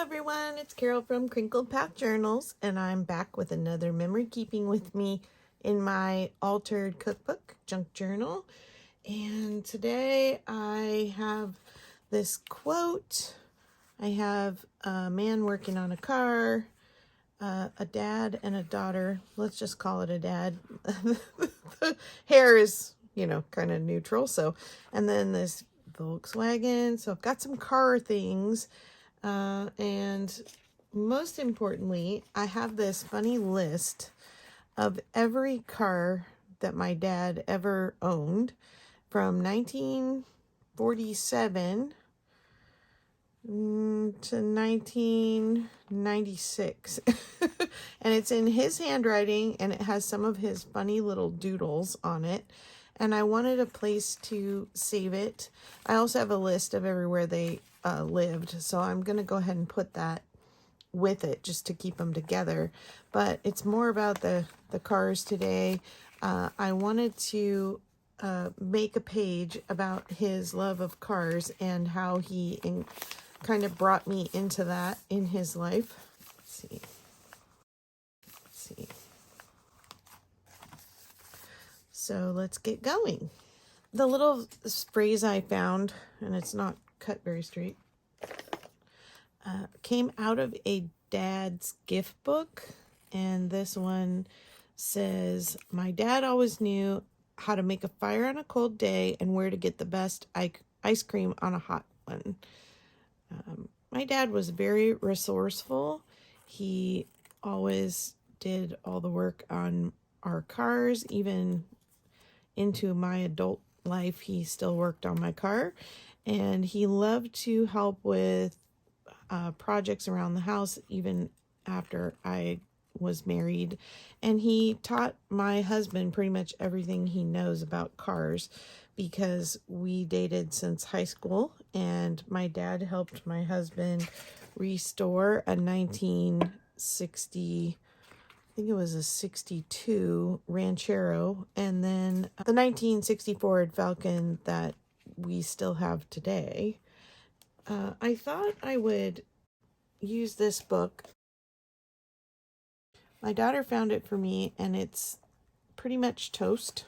everyone, it's Carol from Crinkled Path Journals, and I'm back with another memory keeping with me in my altered cookbook, Junk Journal. And today I have this quote. I have a man working on a car, a dad and a daughter. Let's just call it a dad. The hair is, kind of neutral. So, and then this Volkswagen. So I've got some car things. And most importantly, I have this funny list of every car that my dad ever owned from 1947 to 1996. And it's in his handwriting, and it has some of his funny little doodles on it. And I wanted a place to save it. I also have a list of everywhere they lived, so I'm going to go ahead and put that with it just to keep them together. But it's more about the cars today. I wanted to make a page about his love of cars and how he kind of brought me into that in his life. Let's see. So let's get going. The little phrase I found, and it's not cut very straight, came out of a dad's gift book. And this one says, "My dad always knew how to make a fire on a cold day and where to get the best ice cream on a hot one." My dad was very resourceful. He always did all the work on our cars. Even into my adult life, he still worked on my car. And he loved to help with projects around the house, even after I was married. And he taught my husband pretty much everything he knows about cars, because we dated since high school, and my dad helped my husband restore a 1960, I think it was a 62 Ranchero, and then the 1960 Ford Falcon that we still have today. I thought I would use this book. My daughter found it for me, and it's pretty much toast.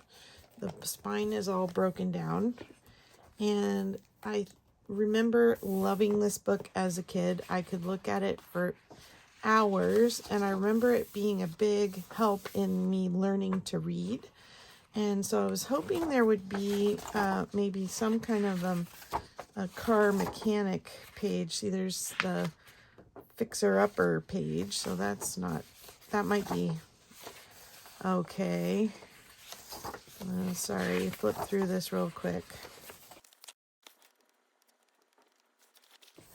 The spine is all broken down. And I remember loving this book as a kid. I could look at it for hours, and I remember it being a big help in me learning to read. And so I was hoping there would be maybe some kind of a car mechanic page. See, there's the fixer-upper page, so that might be okay. Sorry, flip through this real quick.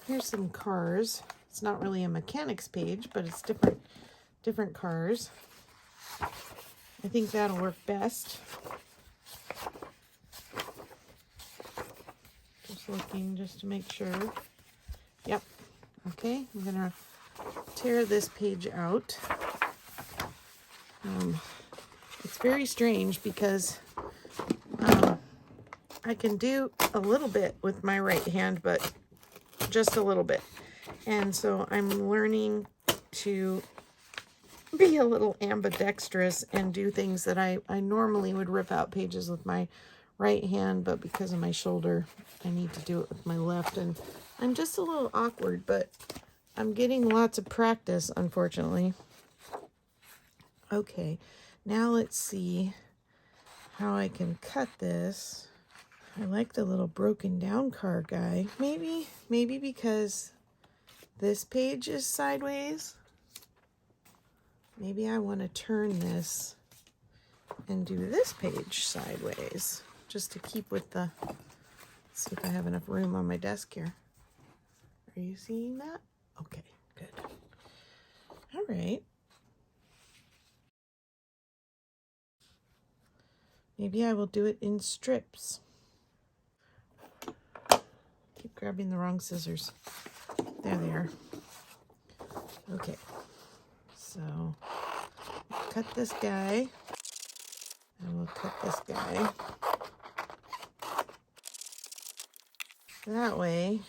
Here's some cars. It's not really a mechanics page, but it's different cars. I think that'll work best. Just looking just to make sure. Yep. Okay, I'm gonna tear this page out. It's very strange because I can do a little bit with my right hand, but just a little bit. And so I'm learning to be a little ambidextrous and do things that I normally would rip out pages with my right hand, but because of my shoulder, I need to do it with my left. And I'm just a little awkward, but I'm getting lots of practice, unfortunately. Okay, now let's see how I can cut this. I like the little broken down car guy. Maybe because this page is sideways. Maybe I want to turn this and do this page sideways, just to keep with the, let's see if I have enough room on my desk here. Are you seeing that? Okay, good. All right. Maybe I will do it in strips. Keep grabbing the wrong scissors. There they are. Okay. So, cut this guy. And we'll cut this guy. That way,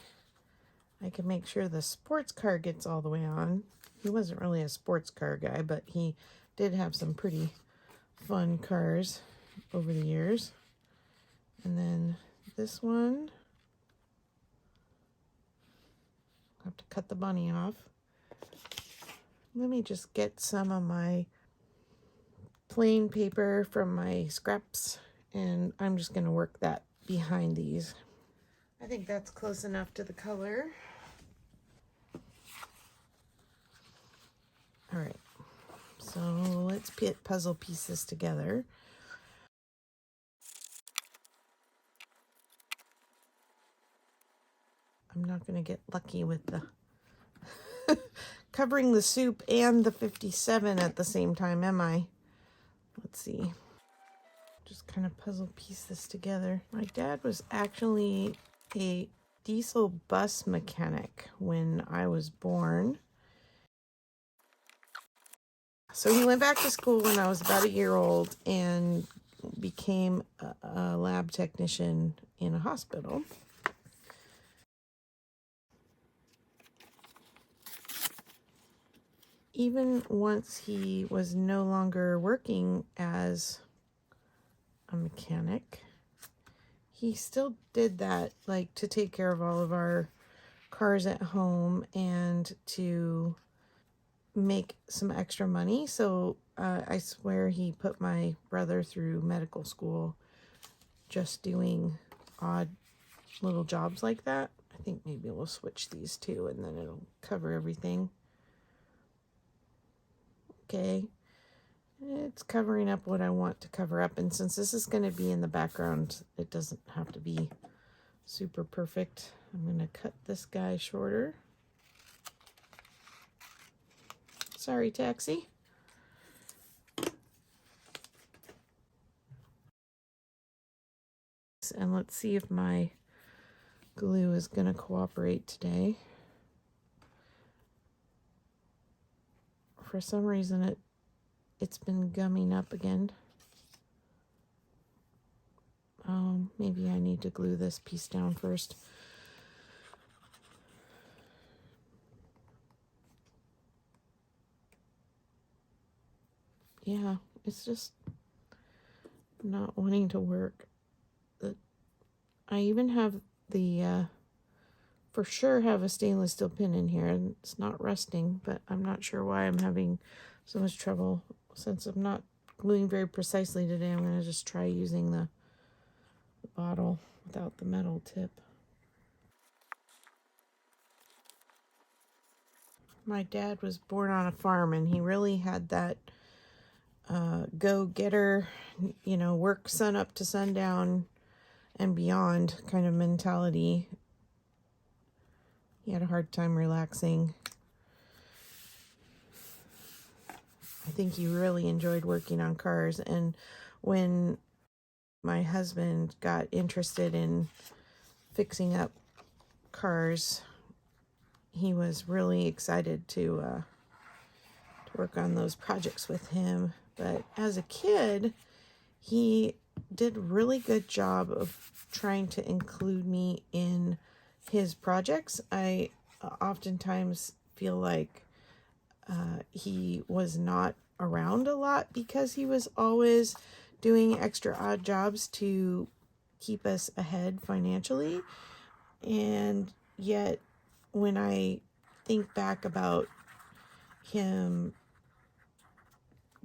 I can make sure the sports car gets all the way on. He wasn't really a sports car guy, but he did have some pretty fun cars over the years. And then this one, I have to cut the bunny off. Let me just get some of my plain paper from my scraps, and I'm just going to work that behind these. I think that's close enough to the color. All right, so let's put puzzle pieces together. I'm not going to get lucky with the covering the soup and the 57 at the same time, am I? Let's see. Just kind of puzzle piece this together. My dad was actually a diesel bus mechanic when I was born. So he went back to school when I was about a year old and became a lab technician in a hospital. Even once he was no longer working as a mechanic, he still did that, like to take care of all of our cars at home and to make some extra money. So I swear he put my brother through medical school just doing odd little jobs like that. I think maybe we'll switch these two and then it'll cover everything. Okay, it's covering up what I want to cover up, and since this is going to be in the background, it doesn't have to be super perfect. I'm going to cut this guy shorter. Sorry, taxi. And let's see if my glue is going to cooperate today. For some reason it's been gumming up again. Maybe I need to glue this piece down first. Yeah, it's just not wanting to work. I even have the for sure have a stainless steel pin in here, and it's not rusting, but I'm not sure why I'm having so much trouble. Since I'm not gluing very precisely today, I'm going to just try using the bottle without the metal tip. My dad was born on a farm, and he really had that go-getter, you know, work sun up to sundown and beyond kind of mentality. He had a hard time relaxing. I think he really enjoyed working on cars, and when my husband got interested in fixing up cars, he was really excited to work on those projects with him. But as a kid, he did a really good job of trying to include me in his projects. I oftentimes feel like he was not around a lot because he was always doing extra odd jobs to keep us ahead financially. And yet, when I think back about him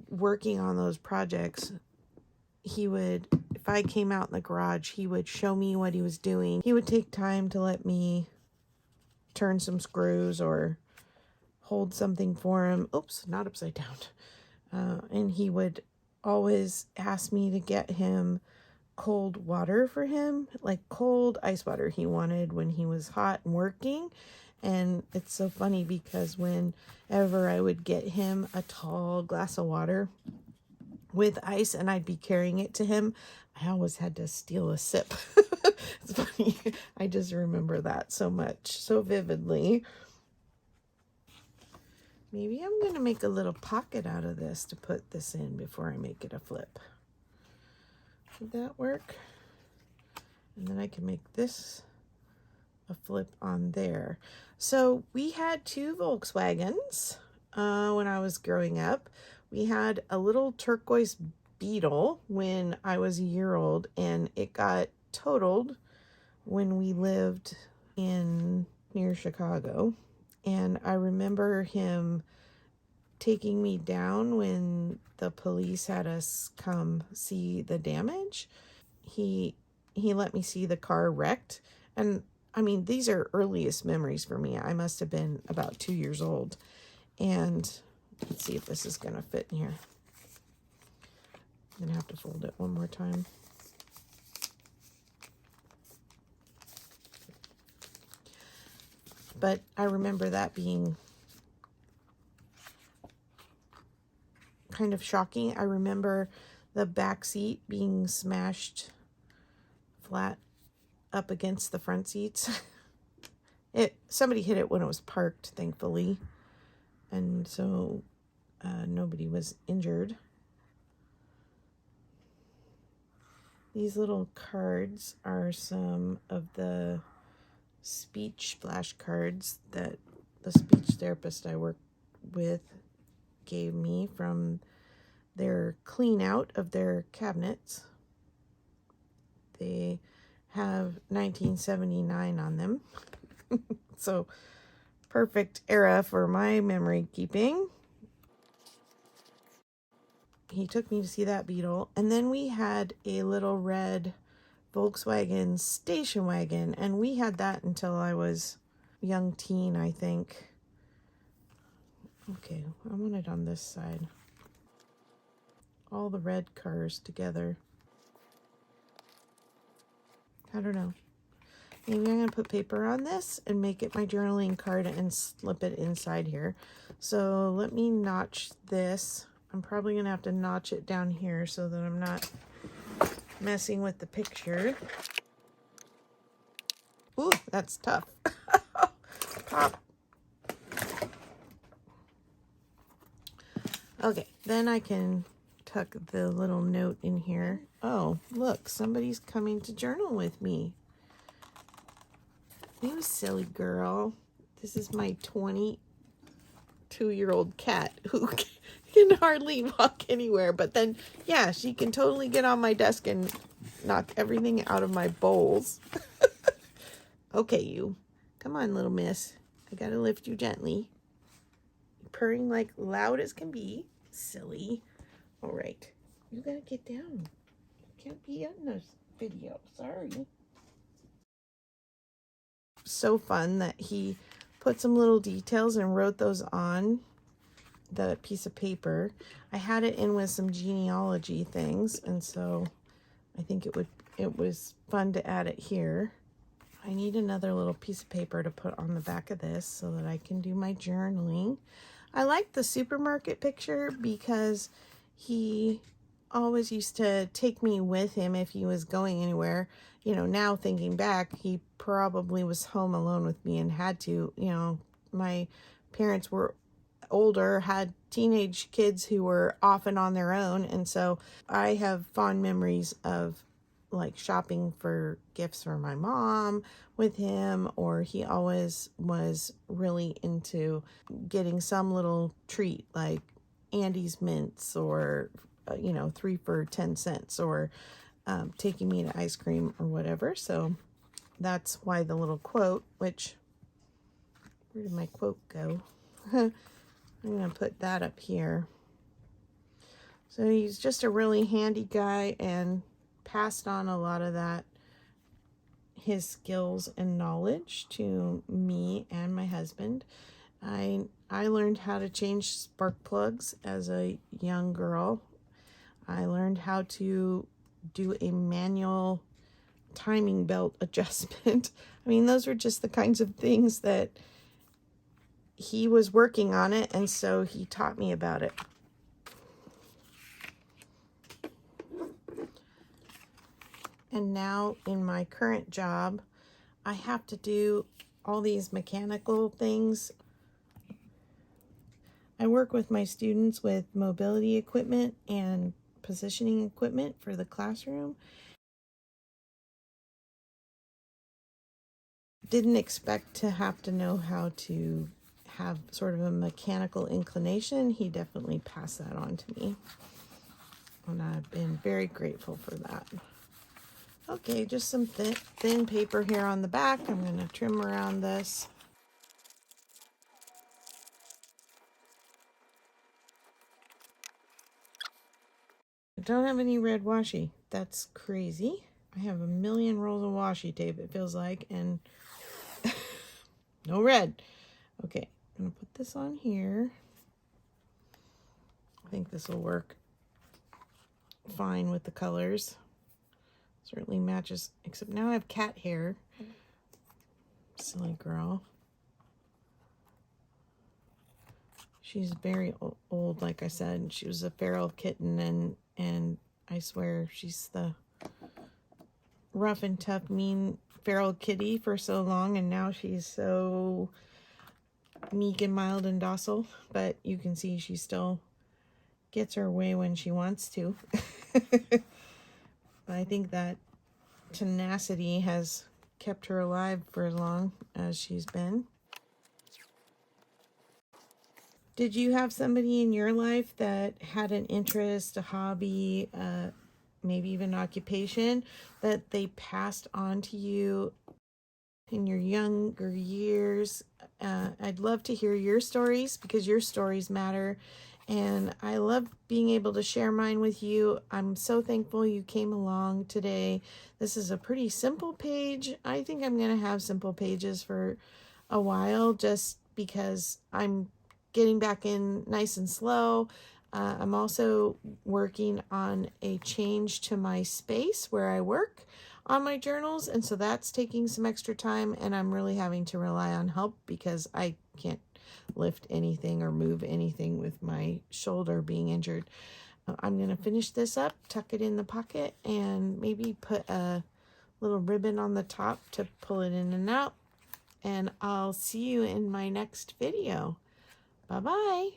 working on those projects, he would, if I came out in the garage, he would show me what he was doing. He would take time to let me turn some screws or hold something for him. Oops, not upside down. And he would always ask me to get him cold water for him, like cold ice water he wanted when he was hot and working. And it's so funny because whenever I would get him a tall glass of water with ice and I'd be carrying it to him, I always had to steal a sip. It's funny. I just remember that so much, so vividly. Maybe I'm going to make a little pocket out of this to put this in before I make it a flip. Would that work? And then I can make this a flip on there. So we had two Volkswagens when I was growing up. We had a little turquoise Beetle when I was a year old, and it got totaled when we lived in near Chicago. And I remember him taking me down when the police had us come see the damage. He let me see the car wrecked. And I mean, these are earliest memories for me. I must have been about 2 years old. And let's see if this is going to fit in here. I'm going to have to fold it one more time. But I remember that being kind of shocking. I remember the back seat being smashed flat up against the front seats. Somebody hit it when it was parked, thankfully, and so nobody was injured. These little cards are some of the speech flashcards that the speech therapist I work with gave me from their clean out of their cabinets. They have 1979 on them. So perfect era for my memory keeping. He took me to see that Beetle. And then we had a little red Volkswagen station wagon, and we had that until I was young teen, I think. Okay, I want it on this side. All the red cars together. I don't know. Maybe I'm going to put paper on this and make it my journaling card and slip it inside here. So let me notch this. I'm probably going to have to notch it down here so that I'm not messing with the picture. Ooh, that's tough. Pop. Okay, then I can tuck the little note in here. Oh, look, somebody's coming to journal with me. You silly girl. This is my 22-year-old cat who can hardly walk anywhere. But then, yeah, she can totally get on my desk and knock everything out of my bowls. Okay, you. Come on, little miss. I gotta lift you gently. Purring like loud as can be. Silly. All right. You gotta get down. You can't be in this video. Sorry. So fun that he put some little details and wrote those on the piece of paper. I had it in with some genealogy things, and so I think it was fun to add it here. I need another little piece of paper to put on the back of this so that I can do my journaling. I like the supermarket picture because he always used to take me with him if he was going anywhere. You know, now thinking back, he probably was home alone with me and had to. You know, my parents were older, had teenage kids who were often on their own, and so I have fond memories of like shopping for gifts for my mom with him, or he always was really into getting some little treat like Andy's mints or 3 for 10 cents, or taking me to ice cream or whatever. So that's why the little quote, which, where did my quote go? I'm going to put that up here. So he's just a really handy guy and passed on a lot of that, his skills and knowledge, to me and my husband. I learned how to change spark plugs as a young girl. I learned how to do a manual timing belt adjustment. I mean, those were just the kinds of things that he was working on it, and so he taught me about it. And now in my current job, I have to do all these mechanical things. I work with my students with mobility equipment and positioning equipment for the classroom. didn't expect to have to know how to have sort of a mechanical inclination. He definitely passed that on to me, and I've been very grateful for that. Okay, just some thin paper here on the back. I'm going to trim around this. I don't have any red washi. That's crazy. I have a million rolls of washi tape, it feels like, and no red. Okay, I'm going to put this on here. I think this will work fine with the colors. Certainly matches, except now I have cat hair. Silly girl. She's very old, like I said. She was a feral kitten, and I swear she's the rough and tough, mean feral kitty for so long, and now she's so meek and mild and docile. But you can see she still gets her way when she wants to. But I think that tenacity has kept her alive for as long as she's been. Did you have somebody in your life that had an interest, a hobby, maybe even an occupation that they passed on to you in your younger years? I'd love to hear your stories because your stories matter. And I love being able to share mine with you. I'm so thankful you came along today. This is a pretty simple page. I think I'm going to have simple pages for a while just because I'm getting back in nice and slow. I'm also working on a change to my space where I work on my journals, and so that's taking some extra time, and I'm really having to rely on help because I can't lift anything or move anything with my shoulder being injured. I'm going to finish this up, tuck it in the pocket, and maybe put a little ribbon on the top to pull it in and out. And I'll see you in my next video. Bye-bye.